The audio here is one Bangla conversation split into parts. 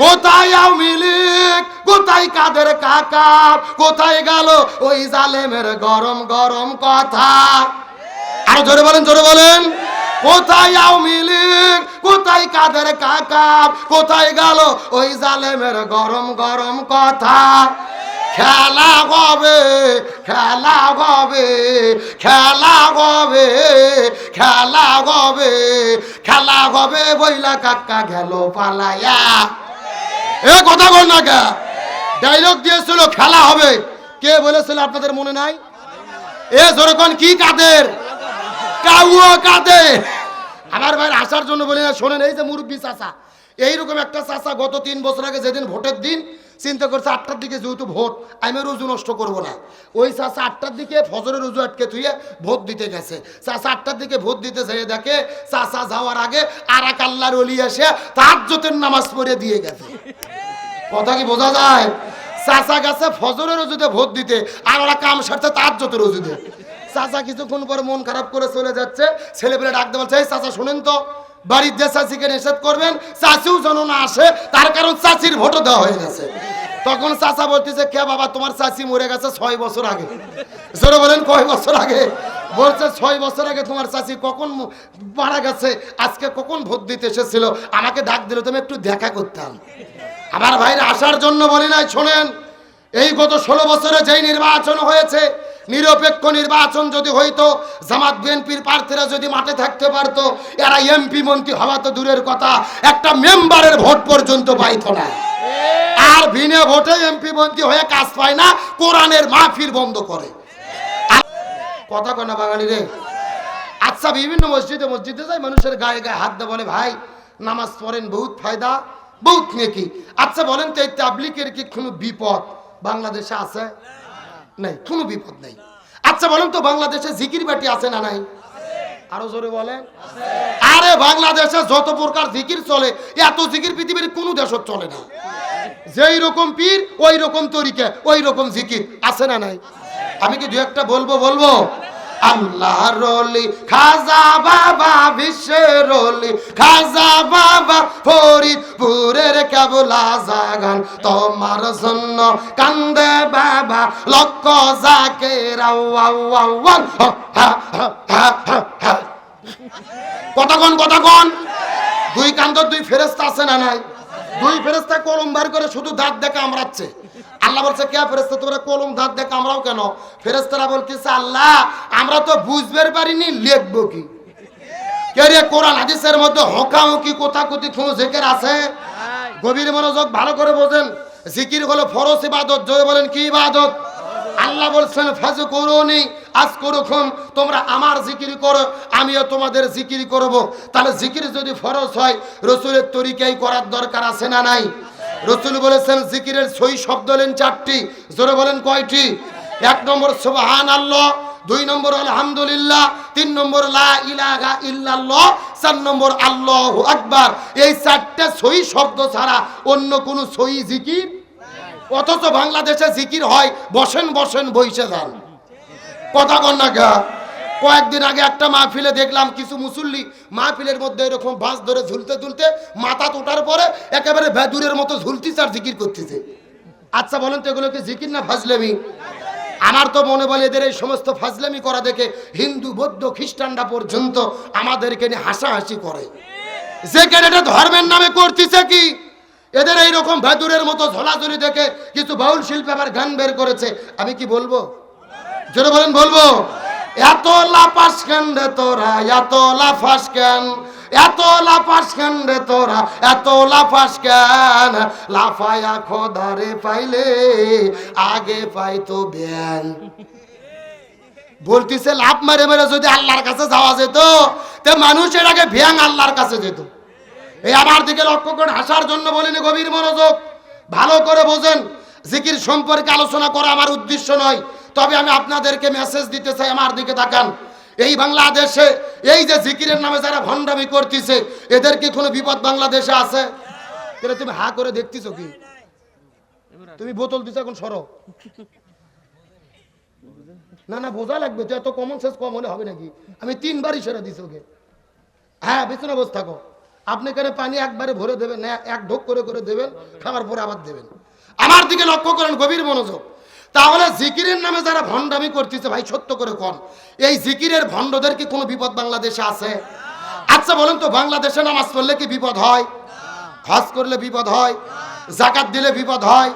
কোথায় আওয়ামী লীগ, কোথায় কাদের কাকা, কোথায় গেল ওই জালেমের গরম গরম কথা? আরো জোরে বলেন, জোরে বলেন। কোথায় আওয়ামী লীগ, কোথায় কাদের কাকা, কোথায় গেল ওই জালেমের গরম গরম কথা? খেলা হবে, খেলা হবে, খেলা হবে, খেলা হবে, খেলা হবে বইলা কাকা গেল পালাইয়া। এ কথা বল না কে? ডায়লগ দিয়েছিল খেলা হবে, কে বলেছিল আপনাদের মনে নাই? এ যেরকম কি কাদের কাউয়া কাঁদে। আমার ভাই আসার জন্য বলি না, শোনেন, এই যে মুরব্বী চাচা, এইরকম একটা চাচা গত 3 বছর আগে যেদিন ভোটের দিন চিন্তা করছে 8টার দিকে যেহেতু ভোট, আমি রুজু নষ্ট করব না, ওই চাচা 8টার দিকে ফজরের রুজু আটকে থুয়ে ভোট দিতে গেছে। চাচা 8টার দিকে ভোট দিতে যেয়ে দেখে চাচা যাওয়ার আগে আর এক আল্লাহর ওলি এসে তাহাজ্জুদের নামাজ পড়ে দিয়ে গেছে। কথা কি বোঝা যায়? চাচা গেছে ফজরের রুজুতে ভোট দিতে, আর ওরা কাম সারছে তাহাজ্জুদের রুজুতে। চাচা কিছুক্ষণ পর মন খারাপ করে চলে যাচ্ছে, ছেলেপেলে ডাকতে বলছে, এই চাচা শুনেন তো, বাড়ির যে চাচিকে নিষেধ করবেন চাচিও যেন না আসে, তার কারণ চাচির ভোটও দেওয়া হয়ে গেছে। তখন চাচা বলতেছে, কে বাবা তোমার চাচি মরে গেছে 6 বছর আগে। জোরে বলেন, কয় বছর আগে? বলছে 6 বছর আগে তোমার চাচি কখন মারা গেছে, আজকে কখন ভোট দিতে এসেছিল, আমাকে ডাক দিল, তুমি একটু দেখা করতাম। আমার ভাইরা আসার জন্য বলি নাই, শোনেন, এই গত 16 বছরে যেই নির্বাচন হয়েছে, নিরপেক্ষ নির্বাচন যদি হইতো, জামাত বিএনপির প্রার্থীরা যদি মাঠে থাকতে পারতো, এরা এমপি মন্ত্রী হওয়া তো দূরের কথা, একটা মেম্বারের ভোট পর্যন্ত পাইতো না। আর বিনা ভোটে এমপি মন্ত্রী হয়ে কাজ পায় না, কোরআনের মাহফিল বন্ধ করে। কথা কয় না বাঙালি রে? আচ্ছা, বিভিন্ন মসজিদে মসজিদে যায়, মানুষের গায়ে গায়ে হাত দিয়ে বলে, ভাই নামাজ পড়েন, বহুত ফায়দা, বহুত নেকি। আচ্ছা বলেন তো, এই তাবলীগের কি কোনো বিপদ বাংলাদেশে আছে? নাই, কোনো বিপদ নাই। আচ্ছা বলেন তো, বাংলাদেশে জিকির বাটি আছে না নাই? আরো জোরে বলেন। আরে বাংলাদেশে যত প্রকার জিকির চলে, এত জিকির পৃথিবীর কোনো দেশত চলে না। যেই রকম পীর ওই রকম তরিকা, ওই রকম জিকির আছে না নাই? আমি কি দু একটা বলবো? আল্লাহর ওলি খাজা বাবা, বিশ্বের ওলি খাজা বাবা, ফরিদপুরের কেবলা জাগান তোমার জন্য কান্দে বাবা, লক্ষ জাকের কথা কন। 2 কান্দর 2 ফেরেশতা আছে না নাই? 2 ফেরেশতা কলম বার করে শুধু দাঁত দেখে আমরাচ্ছে। আল্লাহ বলছে, কে ফেরেশতা তোমরা কলম দাঁত দেখে আমরাও কেন? ফেরেশতারা বলতেছে, আল্লাহ আমরা তো বুঝতে পারিনি, লিখবো কি? কে রে, কোরআন হাদিসের মধ্যে হকামুকি কোথাকুতি কোনো জিকির আছে? গভীর মনোযোগ ভালো করে বোঝেন। জিকির হলো ফরজ ইবাদত। জয় বলেন, কি ইবাদত? আল্লাহ বলছেন, ফাযকুরুনি আযকুরুকুম, তোমরা আমার জিকির করো, আমিও তোমাদের জিকির করব। তাহলে জিকির যদি ফরজ হয়, রাসূলের তরিকায় করার দরকার আছে না নাই? রাসূল বলেছেন জিকিরের সহি শব্দ হলেন 4টি। জোরে বলেন, কয়টি? 1 নম্বর সুবহানাল্লাহ, 2 নম্বর আলহামদুলিল্লাহ, 3 নম্বর লা ইলাহা ইল্লাল্লাহ, 4 নম্বর আল্লাহু আকবার। এই 4টা সহি শব্দ ছাড়া অন্য কোনো সহি জিকির। অথচ বাংলাদেশে জিকির হয় বসেন বসেন বইসে যান। কথা কন না গা? কয়েকদিন আগে একটা মাহফিলে দেখলাম কিছু মুসল্লি মাহফিলের মধ্যে এরকম বাঁশ ধরে ঝুলতে ঝুলতে মাথা তোটার পরে একেবারে ভেদুরের মতো ঝুলতিছে আর জিকির করতেছে। আচ্ছা বলেন তো, এগুলো কি জিকির না ফাজলামি? আমার তো মনে বলে এদের এই সমস্ত ফাজলামি করা দেখে হিন্দু বৌদ্ধ খ্রিস্টানরা পর্যন্ত আমাদেরকে নিয়ে হাসাহাসি করে। যে এটা ধর্মের নামে করতেছে কি? এদের এইরকম ভেদুরের মতো ঝোলাঝুলি দেখে কিছু বাউল শিল্পী আবার গান বের করেছে। আমি কি বলবো? জোরে বলেন, বলবো? এত লাপাস কেন রে তোরা, এত লাফাস কেন, এত লাফাস কেন রে তোরা, এত লাফাস কেন, লাফায়া খোদারে পাইলে আগে পাইতো ব্যান। বলতেছে লাফ মারে মেরে যদি আল্লাহর কাছে যাওয়া যেত, তে মানুষের আগে ভ্যাং আল্লাহর কাছে যেত। এই আমার দিকে লক্ষ্য করে হাসার জন্য বলিনি, গভীর মনোযোগ ভালো করে বোঝেন। জিকির সম্পর্কে আলোচনা করা আমার উদ্দেশ্য নয়, তবে আমি আপনাদেরকে মেসেজ দিতে চাই। আমার দিকে তাকান। এই বাংলাদেশে এই যে জিকিরের নামে যারা ভণ্ডামি করতেছে, এদের কি কোনো বিপদ বাংলাদেশে আছে? তুমি হা করে দেখতেছো কি? তুমি বোতল দিছো, এখন সরো। না না, বোঝা লাগবে তো, এত কমন সেন্স কম হলে হবে নাকি? আমি 3বার ইশারা দিছি ওকে। হ্যাঁ, বিছানা বসে থাকো। আপনি এখানে পানি একবারে ভরে দেবেন না, এক ঢোক করে করে দেবেন, খাবার পরে আবার দেবেন। আমার দিকে লক্ষ্য করেন, গভীর মনোযোগ। তাহলে জিকিরের নামে যারা ভণ্ডামি করতেছে, ভাই সত্য করে কোন, এই জিকিরের ভণ্ডদের কি কোনো বিপদ বাংলাদেশে আছে? আচ্ছা বলেন তো, বাংলাদেশে নামাজ পড়লে কি বিপদ হয়? হজ করলে বিপদ হয়, যাকাত দিলে বিপদ হয়,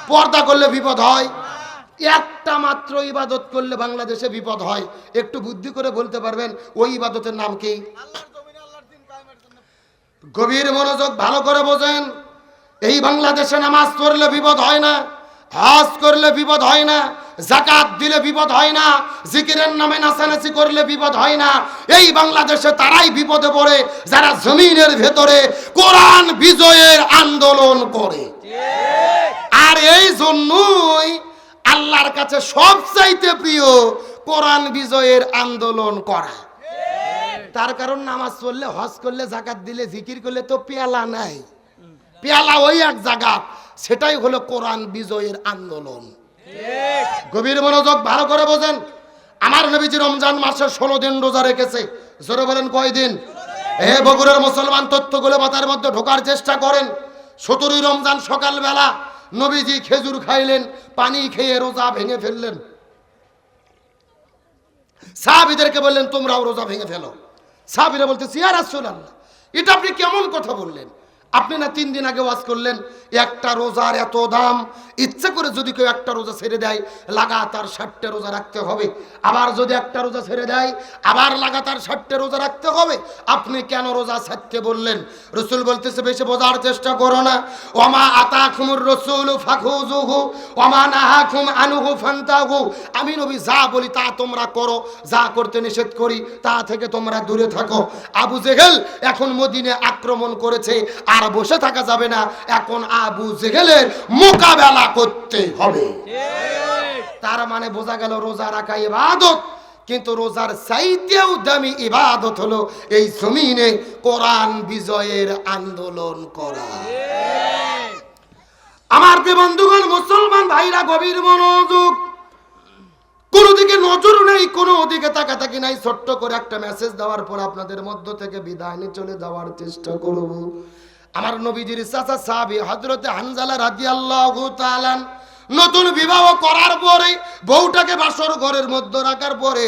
পর্দা করলে বিপদ হয়, একটা মাত্র ইবাদত করলে বাংলাদেশে বিপদ হয়। একটু বুদ্ধি করে বলতে পারবেন ওই ইবাদতের নাম কি? গভীর মনোযোগ, ভালো করে বোঝেন। এই বাংলাদেশে নামাজ পড়লে বিপদ হয় না, হজ করলে বিপদ হয় না, যাকাত দিলে বিপদ হয় না, জিকিরের নামে নাচানাচি করলে বিপদ হয় না। এই বাংলাদেশে তারাই বিপদে পড়ে যারা জমিনের ভেতরে কোরআন বিজয়ের আন্দোলন করে। আর এই জন্যই আল্লাহর কাছে সবচাইতে প্রিয় কোরআন বিজয়ের আন্দোলন করা। তার কারণ নামাজ পড়লে, হজ করলে, যাকাত দিলে, জিকির করলে তো পেয়ালা নাই। পেয়ালা ওই এক জায়গা, সেটাই হলো কোরআন বিজয়ের আন্দোলন। গভীর মনোযোগ, ভালো করে বোঝেন। আমার নবীজি রমজান মাসে 16 দিন রোজা রেখেছে। জোরে বলেন কয়দিন? বগুড়ার মুসলমান তথ্যগুলো মাথার মধ্যে ঢোকার চেষ্টা করেন। 17 রমজান সকালবেলা নবীজি খেজুর খাইলেন, পানি খেয়ে রোজা ভেঙে ফেললেন। সাহাবীদেরকে বললেন তোমরাও রোজা ভেঙে ফেলো। সাহাবীরা বলতেছে ইয়া রাসূলুল্লাহ, এটা আপনি কেমন কথা বললেন? আপনি না 3 দিন আগে ওয়াজ করলেন একটা রোজার এত দাম, ইচ্ছা করে যদি কেউ একটা রোজা ছেড়ে দেয় লাগাতার 60টা রোজা রাখতে হবে, আবার যদি একটা রোজা ছেড়ে দেয় আবার লাগাতার 60টা রোজা রাখতে হবে। আপনি কেন রোজা ছাড়তে বললেন? রাসূল বলতেছে বেশি বোঝার চেষ্টা করো না। ওমা আতাকুমুর রাসূলু ফাখুযুহু ওমা নাহাকুম আনহু ফান্তাহু। আমি নবী যা বলি তা তোমরা করো, যা করতে নিষেধ করি তা থেকে তোমরা দূরে থাকো। আবু জেহেল এখন মদিনায় আক্রমণ করেছে, আর বসে থাকা যাবে না। এখন আবু জেহেলের মোকাবেলা করতে হবে। তার মানে বোঝা গেল রোজা রাখা ইবাদত, কিন্তু রোজার চাইতেও দামি ইবাদত হলো এই জমিনে কোরআন বিজয়ের আন্দোলন করা। আমার যে বন্ধুগণ মুসলমান ভাইরা, গভীর মনোযোগ। কোন দিকে নজর নেই, কোন দিকে তাকাতাকি নাই। ছোট্ট করে একটা মেসেজ দেওয়ার পর আপনাদের মধ্য থেকে বিদায় নিয়ে চলে যাওয়ার চেষ্টা করব। আমার নবীজির চাচা সাহাবী হযরতে হানজালা রাদিয়াল্লাহু তাআলা নতুন বিবাহ করার পরে বউটাকে বাসর ঘরের মধ্যে রাখার পরে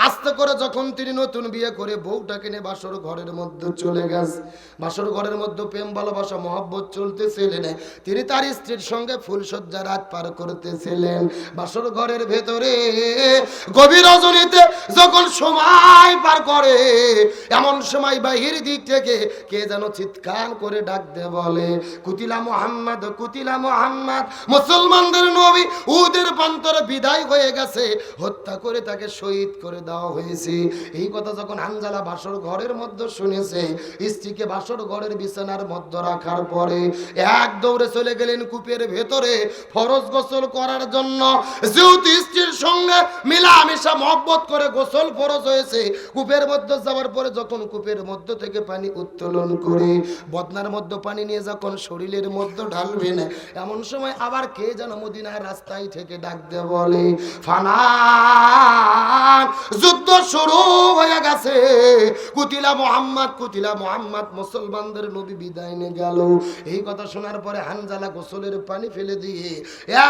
আস্তে করে যখন তিনি নতুন বিয়ে করে বউটাকে নিয়ে বাসর ঘরের মধ্যে চলে গেছে। বাসর ঘরের মধ্যে প্রেম ভালোবাসা মহব্বত চলতেছিলেন। তিনি তার স্ত্রীর সঙ্গে ফুলসজ্জা রাত পার করতেছিলেন। বাসর ঘরের ভেতরে গভীর রজনীতে যখন সময় পার করে, এমন সময় বাহির দিক থেকে কে যেন চিৎকার করে ডাক দিয়ে বলে কুতিলা মুহাম্মদ, কুতিলা মুহাম্মদ। মুসলমানদের নবী উহুদের প্রান্তরে বিদায় হয়ে গেছে, হত্যা করে তাকে শহীদ করে দেওয়া হয়েছে। এই কথা যখন হানজালা বাসর ঘরের মধ্যে শুনেছে, স্ত্রীকে বাসর ঘরের বিছানার মধ্যে রাখার পরে এক দৌড়ে চলে গেলেন কূপের ভেতরে ফরজ গোসল করার জন্য। যেহেতু স্ত্রীর সঙ্গে মিলামিশা মহব্বত করে গোসল ফরজ হয়েছে, কূপের মধ্যে যাওয়ার পরে যখন কূপের মধ্য থেকে পানি উত্তোলন করে বদনার মধ্যে পানি নিয়ে যখন শরীরের মধ্যে ঢালবেন, এমন সময় আবার কে যেন মদিনার রাস্তায় থেকে ডাক দিয়ে বলে ফানান, যুদ্ধ শুরু হয়ে গেছে, কুতিলা মুহাম্মদ, কুতিলা মুহাম্মদ। মুসলমানদের নবী বিদায় নিয়ে গেল। এই কথা শোনার পরে হানজালা গোসলের পানি ফেলে দিয়ে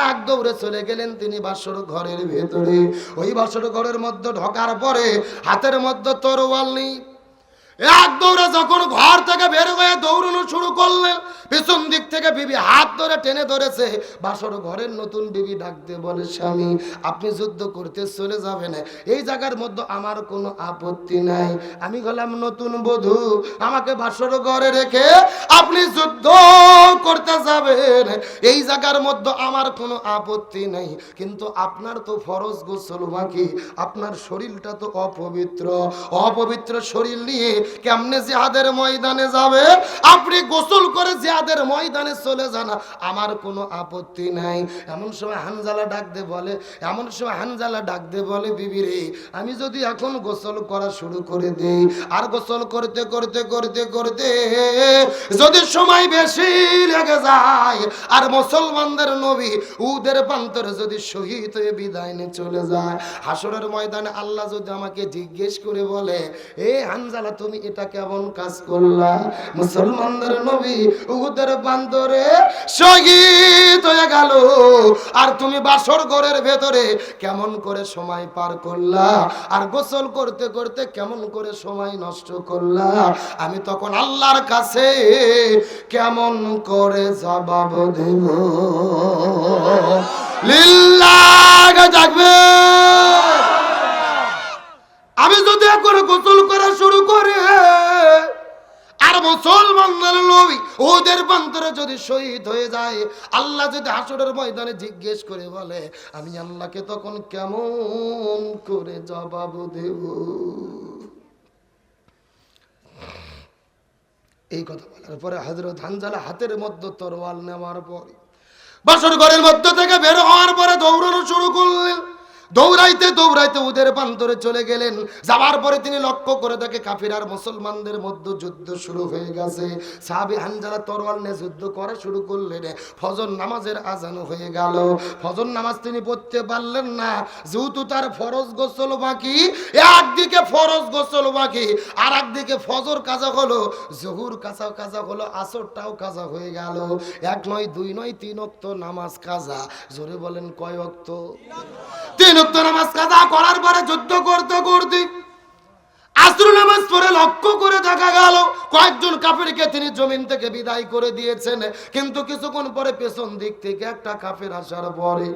এক দৌড়ে চলে গেলেন তিনি বাসর ঘরের ভেতরে। ওই বাসর ঘরের মধ্যে ঢোকার পরে হাতের মধ্যে তরোয়াল নেই। এক দৌড়ে যখন ঘর থেকে বের হয়ে দৌড়ানো শুরু করলেন, পেছন দিক থেকে বিবি হাত ধরে টেনে ধরেছে। বাসর ঘরের নতুন বিবি ডাকতে বলে স্বামী আপনি যুদ্ধ করতে চলে যাবেন, এই জায়গার মধ্যে আমার কোনো আপত্তি নাই। আমি হলাম নতুন বধূ, আমাকে বাসর ঘরে রেখে আপনি যুদ্ধ করতে যাবেন, এই জায়গার মধ্যে আমার কোনো আপত্তি নাই। কিন্তু আপনার তো ফরজ গোসল বাকি, আপনার শরীরটা তো অপবিত্র। অপবিত্র শরীর নিয়ে কেমনে জিহাদের ময়দানে যাবে? আপনি গোসল করে জিহাদের ময়দানে চলে যান, আমার কোনো আপত্তি নাই। এমন সময় হানজালা ডাক দে বলে, এমন সময় হানজালা ডাক দে বলে বিবি রে, আমি যদি এখন গোসল করা শুরু করে দেই, আর গোসল করতে করতে করতে করতে যদি সময় বেশি লেগে হয়ে যায়, আর মুসলমানদের নবী উহুদের প্রান্তরে যদি শহীদ হয়ে বিদায় নিয়ে চলে যায়, হাসরের ময়দানে আল্লাহ যদি আমাকে জিজ্ঞেস করে বলে, এ হানজালা তুমি এটা কেমন কাজ করলা? মুসলমানদের নবী উহুদের প্রান্তরে শহীদ হয়ে গেল, আর তুমি বাসর ঘরের ভেতরে কেমন করে সময় পার করলা, আর গোসল করতে করতে কেমন করে সময় নষ্ট করলা, আমি তখন আল্লাহর কাছে কেমন করে জবাব দেব? লিল্লাহ থাকবে। আমি যদি এখন গোসল করা শুরু করি, আর মুসলমানদের নবী ওদের প্রান্তরে যদি শহীদ হয়ে যায়, আল্লাহ যদি হাসরের ময়দানে জিজ্ঞেস করে বলে, আমি আল্লাহকে তখন কেমন করে জবাব দেব? এই কথা বলার পরে হযরত হানজালা হাতের মধ্যে তরোয়াল নেওয়ার পরে বাসর ঘরের মধ্য থেকে বের হওয়ার পরে দৌড়ানো শুরু করলেন। দৌড়াইতে দৌড়াইতে উদের প্রান্তরে চলে গেলেন। যাওয়ার পরে তিনি লক্ষ্য করে দেখে কাফির আর মুসলমানদের মধ্যে যুদ্ধ শুরু হয়ে গেছে। সাহাবী হানজালা তরোয়াল নিয়ে যুদ্ধ করা শুরু করলেন। ফজর নামাজের আজান হয়ে গেল। ফজর নামাজ তিনি পড়তে পারলেন না, যেহেতু তার ফরজ গোসল বাকি। একদিকে ফরজ গোসল বাকি, আর একদিকে ফজর কাজা হলো, জহুর কাজা কাজা হলো, আসরটাও কাজা হয়ে গেল। এক নয়, দুই নয়, তিন ওয়াক্ত নামাজ কাজা। জোরে বলেন কয় ওয়াক্ত? তিন ওয়াক্ত নামাজ কাজা করার পরে যুদ্ধ করতে করতে আসর নামাজ পড়ে লক্ষ্য করে দেখা গেল কয়েকজন কাফেরকে তিনি জমিন থেকে বিদায় করে দিয়েছেন। কিন্তু কিছুক্ষণ পরে পেছন দিক থেকে একটা কাফের আসার পরে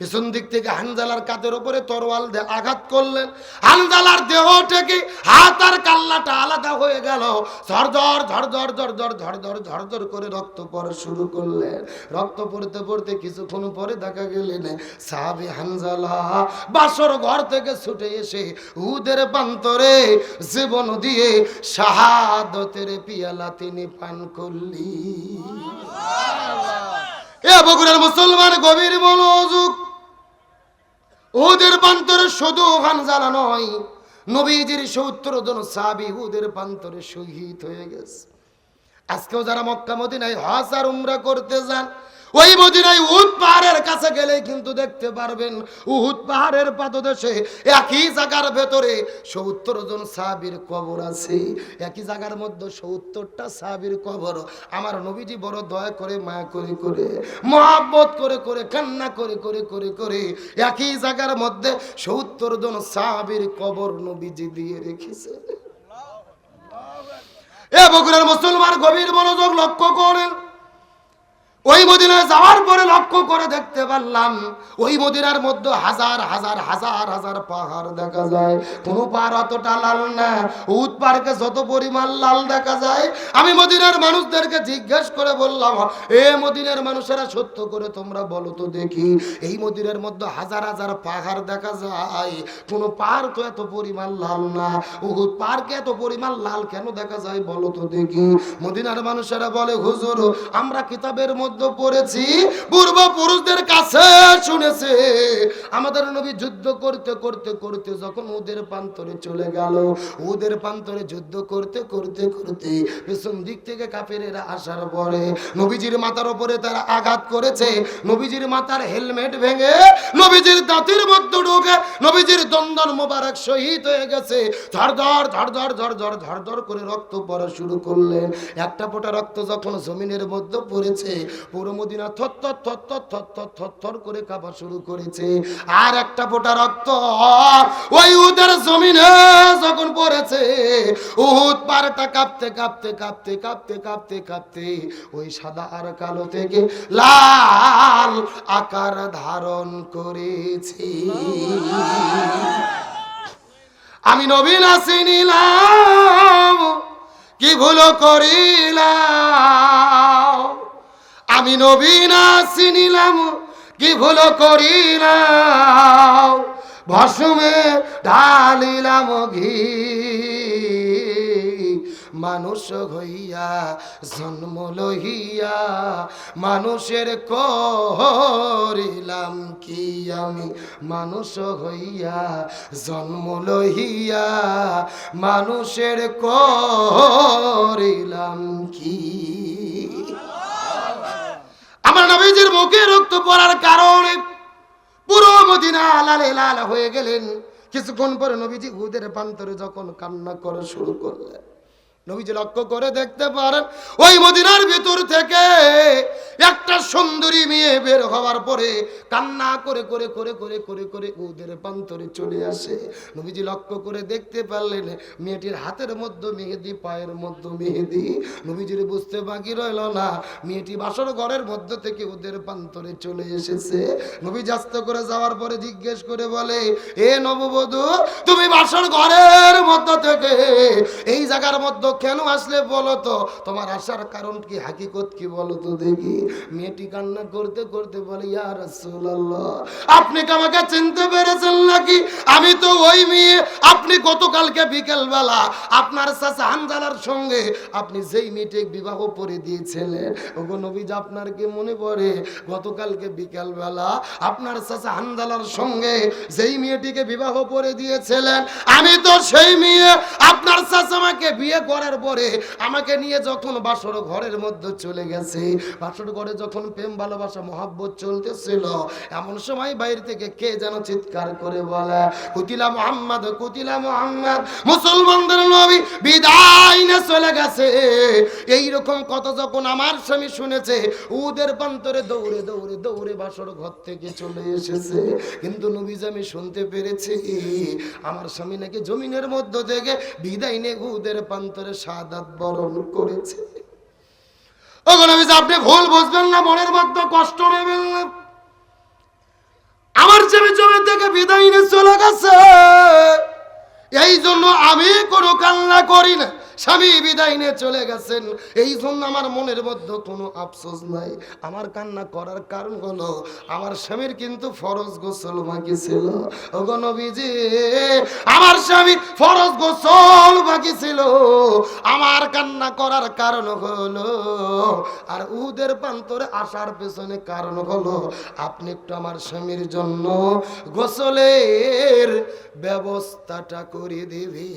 পেছন দিক থেকে হানজালার কাঁধের উপরে তরোয়াল দিয়ে আঘাত করলেন। হানজালার দেহ থেকে হাত আর কাল্লাটা আলাদা হয়ে গেল। ঝরঝর ঝরঝর ঝরঝর ঝরঝর ঝরঝর করে রক্ত পড়া শুরু করলেন। রক্ত পড়তে পড়তে কিছুক্ষণ পরে দেখা গেলেন সাহাবী হানজালা বাসর ঘর থেকে ছুটে এসে উহুদের প্রান্তরে জীবন দিয়ে শাহাদতের পিয়ালা তিনি পান করলেন। এ বগুড়ার মুসলমান গভীর মনোযোগ। উহুদের প্রান্তরে শুধু হানজালা নয়, নবীজির ৭০ জন সাহাবী উহুদের প্রান্তরে শহীদ হয়ে গেছে। আজকেও যারা মক্কা মদিনায় হজ আর উমরা করতে যান, ওই মদিনায় উহুদ পাহাড়ের কাছে গেলে কিন্তু দেখতে পারবেন উহুদ পাহাড়ের পাদদেশে একই জায়গার ভেতরে ৭০ জন সাহাবীর কবর আছে। একই জায়গার মধ্যে ৭০টা সাহাবীর কবর। আমার নবীজি বড় দয়া করে, মায়া করে করে, মহব্বত করে করে, কান্না করে করে করে করে একই জায়গার মধ্যে ৭০ জন সাহাবীর কবর নবীজি দিয়ে রেখেছে। এ বগুড়ার মুসলমান গভীর মনোযোগ লক্ষ্য করেন। ওই মদিনায় যাওয়ার পরে লক্ষ্য করে দেখতে পারলাম ওই মদিনার মধ্যে হাজার হাজার হাজার হাজার পাহাড় দেখা যায়। কোনো পাহাড় অতটা লাল না, উহুদ পাহাড়কে যত পরিমাণ লাল দেখা যায়। আমি মদিনার মানুষদেরকে জিজ্ঞেস করে বললাম, এ মদিনার মানুষেরা সত্য করে তোমরা বলো তো দেখি, এই মদিনার মধ্যে হাজার হাজার পাহাড় দেখা যায়, কোনো পাহাড় তো এত পরিমাণ লাল না, উহুদ পাহাড়কে এত পরিমাণ লাল কেন দেখা যায় বলো তো দেখি। মদিনার মানুষেরা বলে, হুজুর আমরা কিতাবের মধ্যে পড়েছি, পূর্বপুরুষদের কাছে শুনেছে, আমাদের নবী যুদ্ধ করতে করতে করতে যখন উহুদের প্রান্তরে চলে গেল, উহুদের প্রান্তরে যুদ্ধ করতে করতে করতে পেছন দিক থেকে কাফেরেরা আসার পরে নবীজির মাথার উপরে তারা আঘাত করেছে। নবীজির মাথার হেলমেট ভেঙে নবীজির দাঁতের মধ্যে ঢুকে নবীজির দন্দন মোবারক শহীদ হয়ে গেছে। ঝরঝর ঝরঝর ঝরঝর ঝরঝর করে রক্ত পড়া শুরু করলেন। একটা ফোঁটা রক্ত যখন জমিনের মধ্যে পড়েছে, পুরো মদিনা থরথর থরথর থরথর থরথর করে কাঁপা শুরু করেছে। আর একটা ফোঁটা রক্ত ওই উহুদের জমিনে যখন পড়েছে, উহুদ পাহাড়টা কাঁপতে কাঁপতে কাঁপতে কাঁপতে কাঁপতে কাঁপতে ওই সাদা আর কালো থেকে লাল আকার ধারণ করেছে। আমি নবী না চিনিলাম, কি ভুল করিলাম, আমি নবী না চিনিলাম, কি ভুল করিলাম, ভস্মে ঢালিলাম ঘি, মানুষ হইয়া জন্ম লইয়া মানুষের করিলাম কি, আমি মানুষ হইয়া জন্ম লইয়া মানুষের করিলাম কি। নবীজির মুখে রক্ত পড়ার কারণে পুরো মদিনা লালে লাল হয়ে গেলেন। কিছুক্ষণ পরে নবীজি উহুদের প্রান্তরে যখন কান্না করা শুরু করলেন, নবীজি লক্ষ্য করে দেখতে পারেন ওই মদিনার ভিতর থেকে একটা সুন্দরী মেয়ে বের হওয়ার পরে কান্না করে করে করে করে করে করে উহুদের প্রান্তরে চলে আসে। নবীজি লক্ষ্য করে দেখতে পারলেন মেয়েটির হাতের মধ্যে মেহেদি, পায়ের মধ্যে মেহেদি। নবীজির বুঝতে বাকি রইল না মেয়েটি বাসর ঘরের মধ্য থেকে উহুদের প্রান্তরে চলে এসেছে। নবীজি আস্তে করে যাওয়ার পরে জিজ্ঞেস করে বলে, এ নববধূ, তুমি বাসর ঘরের মধ্য থেকে এই জায়গার মধ্যে কেন আসলে বলো তো, তোমার আসার কারণ কি, হাকিকত কি বলো তো দেখি। মেয়েটি কান্না করতে করতে বলে, ইয়া রাসূলুল্লাহ, আপনি কি আমাকে চিনতে পেরেছেন নাকি? আমি তো ওই মেয়ে, আপনি গতকালকে বিকেল বেলা আপনার চাচা হানজালার সঙ্গে আপনি যেই মেয়েটি বিবাহ করে দিয়েছিলেন। ওগো নবীজি, আপনার কি মনে পড়ে গতকালকে বিকেল বেলা আপনার চাচা হানজালার সঙ্গে যেই মেয়েটিকে বিবাহ করে দিয়েছিলেন, আমি তো সেই মেয়ে। আপনার চাচা আমাকে বিয়ে করার পরে আমাকে নিয়ে যখন বাসর ঘরের মধ্যে চলে গেছে, বাসর ঘরে যখন প্রেম ভালোবাসা মহব্বত চলতেছিল, এমন সময় বাইরে থেকে কে যেন চিৎকার করে বলে, কুতিলা মুহাম্মদ, কুতিলা মুহাম্মদ, মুসলমানদের নবী বিদায় নিয়ে চলে গেছে। এইরকম কথা যখন আমার স্বামী শুনেছে, উহুদের প্রান্তরে দৌড়ে দৌড়ে দৌড়ে বাসর ঘর থেকে চলে এসেছে। কিন্তু নবীজি, আমি শুনতে পেরেছি আমার স্বামী নাকি জমিনের মধ্য থেকে বিদায় নিয়ে উহুদের প্রান্তরে শাহাদাত বরণ করেছে। ওগো নবীজি, আপনি ভুল বুঝবেন না, মনের মধ্যে কষ্ট নেবেন না। আমার স্বামী জমি থেকে বিদায় নিয়ে চলে গেছে, এই জন্য আমি কোনো কান্না করি না। স্বামী বিদায় নিয়ে চলে গেছেন, এই জন্য আমার মনের মধ্যে কোনো আফসোস নাই। আমার কান্না করার কারণ হলো আমার স্বামীর কিন্তু ফরজ গোসল বাকি ছিল। ওগো নবীজি, আমার স্বামীর ফরজ গোসল বাকি ছিল। আমার কান্না করার কারণ হলো, আর উহুদের প্রান্তরে আসার পেছনে কারণ হলো, আপনি একটু আমার স্বামীর জন্য গোসলের ব্যবস্থাটা করে দিবি।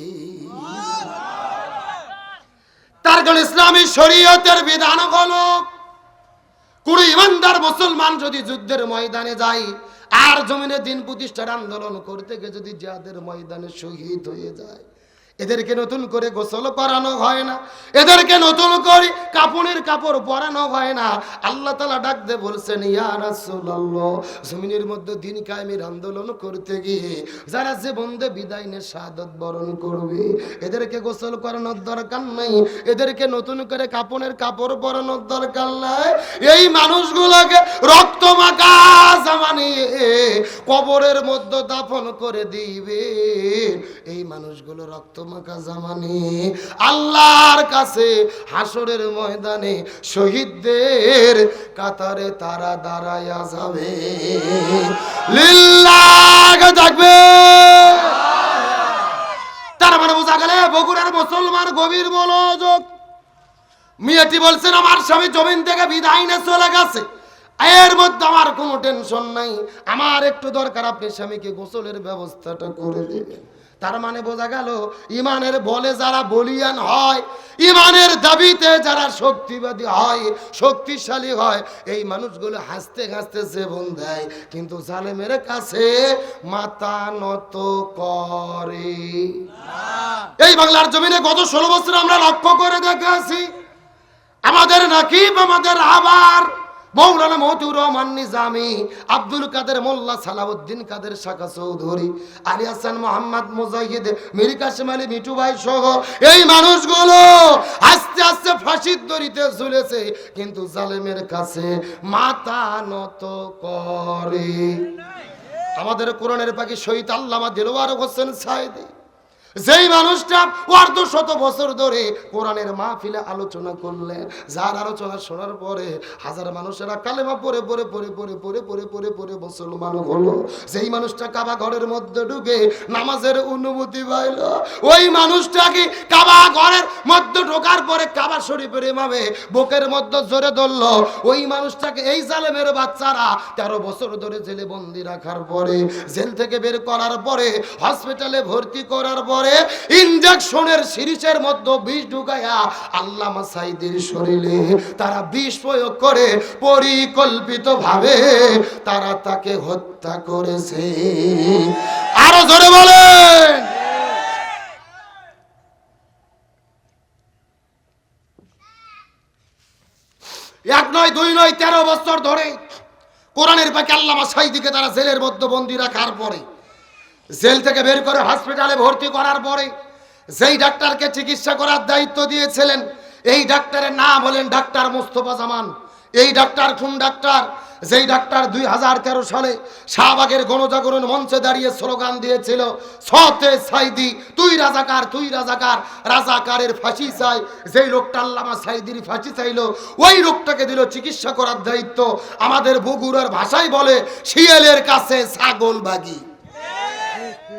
তার কারণ ইসলামী শরীয়তের বিধান হলো, কোন ইমানদার মুসলমান যদি যুদ্ধের ময়দানে যায় আর জমিনে দিন প্রতিষ্ঠার আন্দোলন করতে গিয়ে যদি জিহাদের ময়দানে শহীদ হয়ে যায়, এদেরকে নতুন করে গোসল করানো হয় না, এদেরকে নতুন করে কাপড়ের কাপড় পরানো হয় না। আল্লাহ তাআলা ডাক দিয়ে বলছেন, ইয়া রাসূলুল্লাহ, জমিনের মধ্যে দিন কায়েমের আন্দোলন করতে গিয়ে যারা যে বন্ধে বিদায় নিয়ে শাহাদাত বরণ করবে, এদেরকে গোসল করানোর দরকার নাই, এদেরকে নতুন করে কাপড়ের কাপড় পরানোর দরকার নাই। এই মানুষগুলোকে রক্ত মাখা জামা নিয়ে কবরের মধ্যে দাফন করে দিবে। এই মানুষগুলো রক্ত মাখা জামা নিয়ে আল্লাহর কাছে হাসরের ময়দানে শহীদদের কাতারে তারা দাঁড়ায়া যাবে। লিল্লাহ থাকবে। তার মানে বোঝা গেল বগুড়ার মুসলমান গভীর মনোযোগ। মেয়েটি বলছেন, আমার স্বামী জমিন থেকে বিদায় নিয়ে চলে গেছে, এর মধ্যে আমার কোনো টেনশন নাই, আমার একটু দরকার আপনি স্বামীকে গোসলের ব্যবস্থাটা করে দেবেন। তার মানে বোঝা গেল ইমানের বলে যারা বলিয়ান হয়, ইমানের দাবিতে যারা শক্তিবাদী হয়, শক্তিশালী হয়, এই মানুষগুলো হাসতে হাসতে জীবন দেয়, কিন্তু জালেমের কাছে মাথা নত করে। এই বাংলার জমিনে গত 16 বছর আমরা লক্ষ্য করে দেখেছি, আমাদের নাকিব, আমাদের আবার মৌলানা মতিউর রহমান নিজামী, আব্দুল কাদের মোল্লা, সালাউদ্দিন কাদের শাখা চৌধুরী, আলী হাসান মোহাম্মদ মুজাহিদ, মীর কাসেম আলী মিঠু ভাই সহ এই মানুষগুলো আস্তে আস্তে ফাঁসির দড়িতে ঝুলেছে, কিন্তু জালেমের কাছে মাথা নত করে। আমাদের কোরআনের পাখি শহীদ আল্লামা দিলওয়ার হোসেন সাইদি, যেই মানুষটা অর্ধশত বছর ধরে কোরআনের মাহফিলে আলোচনা করলেন, যার আলোচনা শোনার পরে হাজার মানুষেরা কালেমা পড়ে পড়ে পড়ে পড়ে পড়ে পড়ে পড়ে পড়ে মুসলমান হলো, যেই মানুষটা কাবা ঘরের মধ্যে ঢুকে নামাজের অনুমতি পাইল, ওই মানুষটাকে কাবা ঘরের মধ্যে ঢোকার পরে কাবা শরীফের ইমামে বুকের মধ্যে জোরে ধরল, ওই মানুষটাকে এই জালেমের বাচ্চারা 13 বছর ধরে জেলে বন্দি রাখার পরে, জেল থেকে বের করার পরে, হসপিটালে ভর্তি করার পরে পরে ইনজেকশনের সিরিজের মধ্যে বিষ ঢুকায়া আল্লামা সাঈদীর শরীরে তারা বিষ প্রয়োগ করে পরিকল্পিতভাবে তারা তাকে হত্যা করেছে। আরো জোরে বলেন। এক নয়, দুই নয়, 13 বছর ধরে কোরআনের পাকে আল্লামা সাঈদীকে তারা জেলের মধ্যে বন্দী রাখার পরে, জেল থেকে বের করে হসপিটালে ভর্তি করার পরে যেই ডাক্তারকে চিকিৎসা করার দায়িত্ব দিয়েছিলেন, এই ডাক্তারের নাম হলেন ডাক্তার মোস্তফা জামান। এই ডাক্তার কোন ডাক্তার? যেই ডাক্তার 2013 সালে শাহবাগের গণজাগরণ মঞ্চে দাঁড়িয়ে স্লোগান দিয়েছিল, সতে সাঈদী তুই রাজাকার, তুই রাজাকার, রাজাকারের ফাঁসি চাই। যেই লোকটা আল্লামা সাঈদীর ফাঁসি চাইলো, ওই লোকটাকে দিল চিকিৎসা করার দায়িত্ব। আমাদের বগুড়ার ভাষায় বলে শিয়ালের কাছে ছাগল বাগি।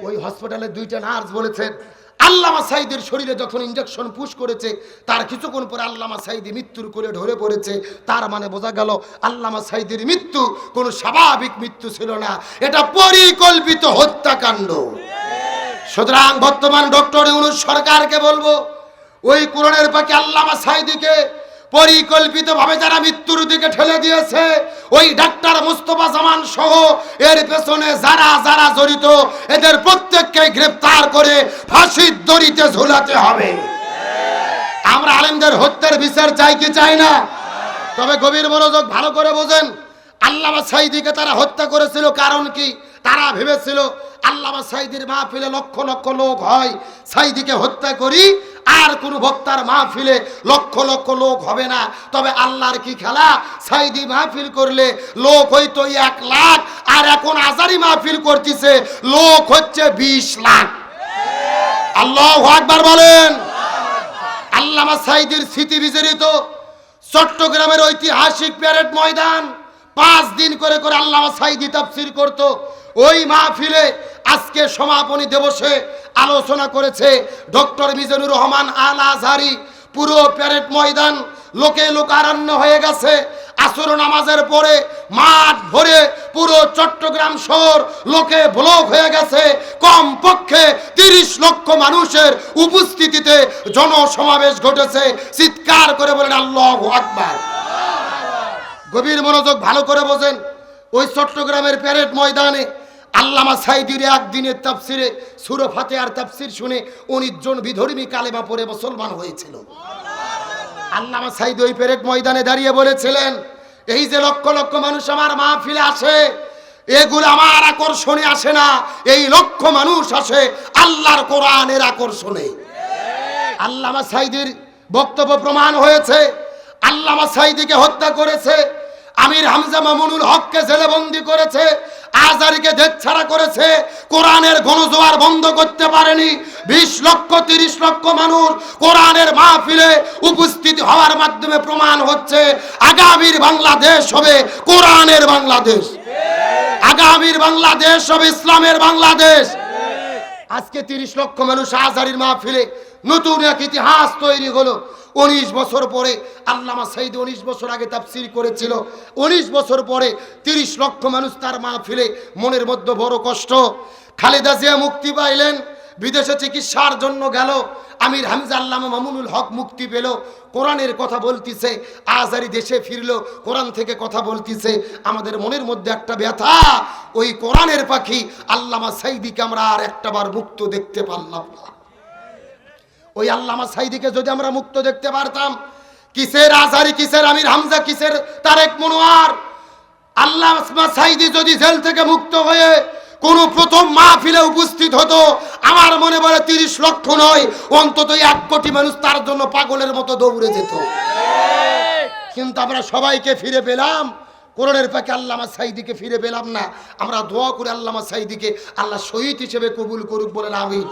ওই হসপিটালে 2টা নার্স বলেছেন আল্লামা সাঈদীর শরীরে যখন ইনজেকশন পুশ করেছে তার কিছুক্ষণ পরে আল্লামা সাঈদী মৃত্যুর কোলে ঢলে পড়েছে। তার মানে বোঝা গেল আল্লামা সাঈদীর মৃত্যু কোনো স্বাভাবিক মৃত্যু ছিল না, এটা পরিকল্পিত হত্যাকাণ্ড। সুতরাং বর্তমান ডক্টর ইউনূস সরকারকে বলবো, ওই কোরআনের পাকে আল্লামা সাঈদীকে পরিকল্পিতভাবে যারা মৃত্যুর দিকে ঠেলে দিয়েছে, ওই ডাক্তার মোস্তফা জামান সহ এর পেছনে যারা যারা জড়িত, এদের প্রত্যেককে গ্রেফতার করে ফাঁসির দড়িতে ঝুলাতে হবে। আমরা আলেমদের হত্যার বিচার চাই কি চাই না? তবে গভীর মনোযোগ ভালো করে বোঝেন, আল্লামা সাঈদীকে তারা হত্যা করেছিল কারণ কি? তারা ভেবেছিল আল্লামা সাঈদীর মাহফিলে লক্ষ লক্ষ লোক হয়, সাঈদীকে হত্যা করি আর কোন বক্তার মাহফিলে লক্ষ লক্ষ লোক হবে না। তবে আল্লাহর কি খেলা, সাঈদী মাহফিল করলে লোক হইতো 1 লাখ, আর এখন আজারি মাহফিল করতেছে লোক হচ্ছে 20 লাখ। আল্লাহু আকবার বলেন। আল্লামা সাঈদীর স্মৃতি বিজড়িত চট্টগ্রামের ঐতিহাসিক প্যারেড ময়দান 5 দিন করে করে আল্লামা সাঈদী তাফসীর করত। ওই মাহফিলে আজকে সমাপনী দিবসে আলোচনা করেছে ডক্টর মিজানুর রহমান আল আজহারি। পুরো প্যারেড ময়দান লোকে লোকারণ্য হয়ে গেছে। আসর নামাজের পরে মাঠ ভরে পুরো চট্টগ্রাম শহর লোকে ব্লক হয়ে গেছে। কমপক্ষে 30 লক্ষ মানুষের উপস্থিতিতে জনসমাবেশ ঘটেছে। চিৎকার করে বলেন আল্লাহু আকবার। গভীর মনোযোগ ভালো করে বোঝেন, ওই চট্টগ্রামের প্যারেড ময়দানে আল্লামা সাঈদীর একদিনের তাফসিরে সূরা ফাতিহার তাফসির শুনে 19 জন বিধর্মী কালেমা পড়ে মুসলমান হয়েছিল। আল্লামা সাঈদী ওই প্যারেড ময়দানে দাঁড়িয়ে বলেছিলেন, এই যে লক্ষ লক্ষ মানুষ আমার মাহফিলে আসে, এগুলো আমার আকর্ষণে আসে না, এই লক্ষ মানুষ আসে আল্লাহর কোরআনের আকর্ষণে। আল্লামা সাঈদীর বক্তব্য প্রমাণ হয়েছে। আল্লামা সাঈদীকে হত্যা করেছে, আমির হামজা মামুনুল হককে জেলে বন্দী করেছে, আজহারিকে দেশছাড়া করেছে, কোরআনের গণজোয়ার বন্ধ করতে পারেনি। 20 লক্ষ 30 লক্ষ মানুষ কোরআনের মাহফিলে উপস্থিত হওয়ার মাধ্যমে প্রমাণ হচ্ছে আগামীর বাংলাদেশ হবে কোরআনের বাংলাদেশ, আগামীর বাংলাদেশ হবে ইসলামের বাংলাদেশ। আজকে 30 লক্ষ মানুষ আজহারির মাহফিলে নতুন এক ইতিহাস তৈরি হলো। 19 বছর পরে আল্লামা সাঈদী 19 বছর আগে তাফসীর করেছিল, 19 বছর পরে 30 লক্ষ মানুষ তার মাহফিলে। মনের মধ্যে বড় কষ্ট। খালেদা জিয়া মুক্তি পাইলেন, বিদেশে চিকিৎসার জন্য গেল। আমির হামজা আল্লামা মামুনুল হক মুক্তি পেল, কোরআনের কথা বলতিছে। আজহারি দেশে ফিরলো, কোরআন থেকে কথা বলতিছে। আমাদের মনের মধ্যে একটা ব্যথা, ওই কোরআনের পাখি আল্লামা সাঈদীকে আমরা আর একটাবার মুক্ত দেখতে পারলাম না। ওই আল্লামা সাঈদীকে যদি আমরা মুক্ত দেখতে পারতাম, কিসের আজহারি, কিসের আমির হামজা, কিসের তারেক মনোয়ার, আল্লামা সাঈদী যদি জেল থেকে মুক্ত হয়ে কোন প্রথম মাহফিলে উপস্থিত হতো, আমার মনে বলে 30 লক্ষ নয়, অন্তত 1 কোটি মানুষ তার জন্য পাগলের মতো দৌড়ে যেত। কিন্তু আমরা সবাইকে ফিরে পেলাম, কোরআনের পাকে আল্লামা সাঈদীকে ফিরে পেলাম না। আমরা দোয়া করে আল্লামা সাঈদীকে আল্লাহ শহীদ হিসেবে কবুল করুক, বলেন আমিন।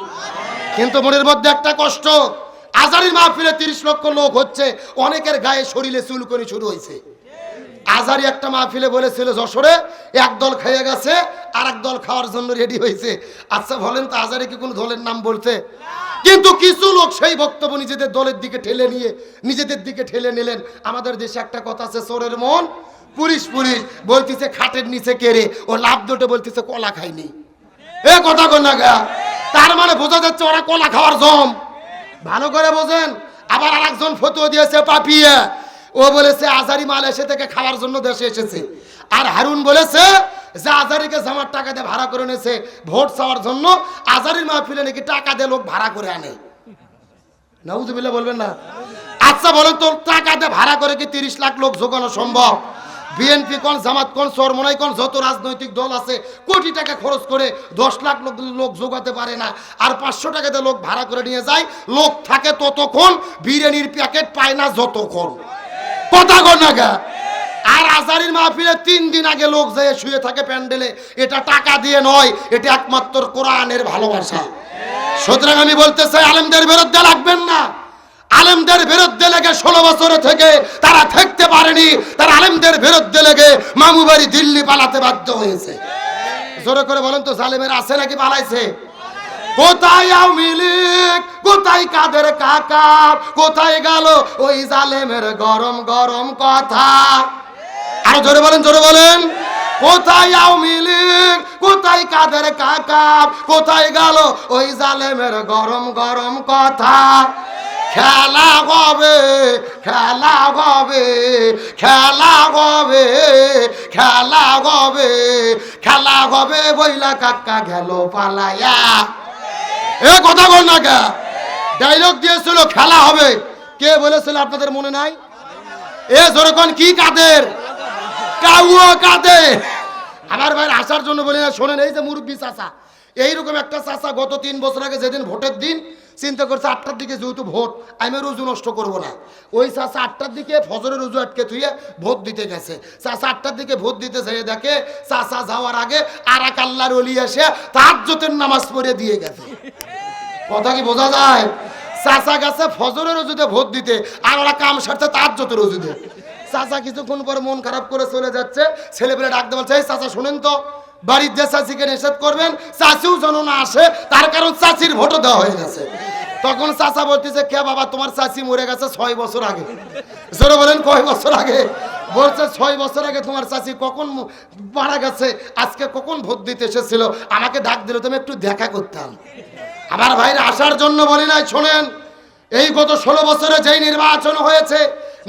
কিন্তু মনের মধ্যে একটা কষ্ট, আজহারির মাহফিলে 30 লক্ষ লোক হচ্ছে, অনেকের গায়ে শরীরে চুলকানি শুরু হয়েছে। আজহারি একটা মাহফিলে বলেছিল যশোরে, একদল খেয়ে গেছে আর একদল খাওয়ার জন্য রেডি হয়েছে। আচ্ছা বলেন তো, আজহারি কি কোন দলের নাম বলছে? কিন্তু কিছু লোক সেই বক্তব্য নিজেদের দলের দিকে ঠেলে নিয়ে নিজেদের দিকে ঠেলে নিলেন। আমাদের দেশে একটা কথা আছে, চোরের মন পুলিশ পুলিশ। বলতেছে খাটের নিচে কেড়ে, ও লাভ দুটো বলতেছে কলা খাইনি। এ কথা কন না গা, তার মানে বোঝা যাচ্ছে ওরা কলা খাওয়ার জম। ভালো করে বোঝেন। আবার আরেকজন ফতোয়া দিয়েছে পাপিয়ে, ও বলেছে আজারি মালয়েশিয়া থেকে খাওয়ার জন্য দেশে এসেছে। আর হারুন বলেছে যে আজারিকে জামার টাকা দিয়ে ভাড়া করে নিয়েছে ভোট চাওয়ার জন্য, আজারির মাহফিলে নাকি টাকা দিয়ে লোক ভাড়া করে আনে। নাউজুবিল্লাহ বলবেন না? আচ্ছা বলেন তো, টাকা দিয়ে ভাড়া করে কি 30 লাখ লোক জোগানো সম্ভব? বিএনপি কোন, জামাত কোন, চরমোনাই কোন, যত রাজনৈতিক দল আছে কোটি টাকা খরচ করে 10 লাখ লোক জোগাতে পারে না। আর 500 টাকা দিয়ে লোক ভাড়া করে নিয়ে যায়। লোক থাকে ততক্ষণ, বিরিয়ানির প্যাকেট পায় না যতক্ষণ। কথা কর না গা। আর আজারির মাহফিলে 3 দিন আগে লোক যায় শুয়ে থাকে প্যান্ডেলে। এটা টাকা দিয়ে নয়, এটা একমাত্র কোরআনের ভালোবাসা। সুতরাং আমি বলতে চাই, আলেমদের বিরুদ্ধে লাগবেন না। আলেমদের বিরুদ্ধে লেগে 16 বছর থেকে তারা থাকতে পারেনি। তারা আলেমদের বিরুদ্ধে লেগে মামু বাড়ি দিল্লি পালাতে বাধ্য হয়েছে। জোরে করে বলেন তো, জালেমের আছে নাকি পালাইছে? কোথায় আওয়ামী লীগ, কোথায় কাদের কাকা, কোথায় গেল ওই জালেমের গরম গরম কথা? আরো জোরে বলেন, জোরে বলেন। কোথায় আওয়ামী লীগ, কোথায় কাদের কাকা, কোথায় গেল ওই জালেমের গরম গরম কথা? খেলা হবে, খেলা হবে, খেলা হবে, খেলা হবে, খেলা হবে বইলা কাকা গেল পালাইয়া। এ কথা বল না কে? ডায়লগ দিয়েছিল খেলা হবে, কে বলেছিল আপনাদের মনে নাই? এ যেরকম কি কাদের কাউয়া কাদের। আমার ভাই আসার জন্য বলি না, শোনেন, এই যে মুরব্বী চাচা, এইরকম একটা চাচা গত 3 বছর আগে যেদিন ভোটের দিন চিন্তা করছে 8টার দিকে যেহেতু ভোট, আমি রুজু নষ্ট করব না, ওই চাচা 8টার দিকে ফজরের রুজু আটকে থুয়ে ভোট দিতে গেছে। চাচা 8টার দিকে ভোট দিতে যেয়ে দেখে চাচা যাওয়ার আগে আর এক আল্লাহর ওলি এসে তাহাজ্জুদের নামাজ পড়ে দিয়ে গেছে। কথা কি বোঝা যায়? চাচা গেছে ফজরের রুজুতে ভোট দিতে, আর ওরা কাম সারছে তাহাজ্জুদের রুজুতে। চাচা কিছুক্ষণ পর মন খারাপ করে চলে যাচ্ছে। ছেলেপেলে ডাকতে বলছে, এই চাচা শুনেন তো, বাড়ির যে চাচিকে নিষেধ করবেন, চাচিও যেন না আসে, তার কারণ চাচির ভোটও দেওয়া হয়ে গেছে। তখন চাচা বলতেছে, কে বাবা, তোমার চাচি মরে গেছে 6 বছর আগে। জোরে বলেন, কয় বছর আগে? বলছে 6 বছর আগে তোমার চাচি কখন মারা গেছে, আজকে কখন ভোট দিতে এসেছিল, আমাকে ডাক দিল, তুমি একটু দেখা করতাম। আমার ভাইরা আসার জন্য বলি নাই, শোনেন, এই গত 16 বছরে যেই নির্বাচন হয়েছে,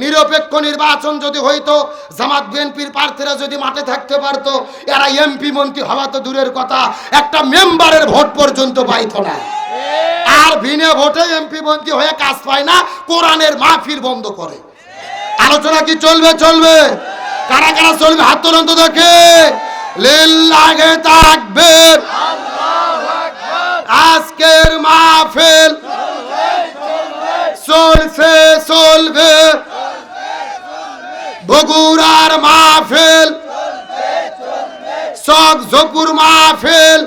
নিরপেক্ষ নির্বাচন যদি হইতো, জামাত বিএনপির প্রার্থীরা যদি মাঠে থাকতে পারতো, এরা এমপি মন্ত্রী হওয়া তো দূরের কথা, একটা মেম্বারের ভোট পর্যন্ত পাইতো না। আর বিনা ভোটে এমপি মন্ত্রী হয়ে কাজ পায় না, কোরআনের মাহফিল বন্ধ করে। আলোচনা কি চলবে? চলবে। কারা কারা চলবে হাত তোলেন তো দেখে। লিল্লাহি তাকবীর, আজকের মাহফিল চলবে চলবে, বগুড়ার মাহফিল, চক জপুর মাহফিল,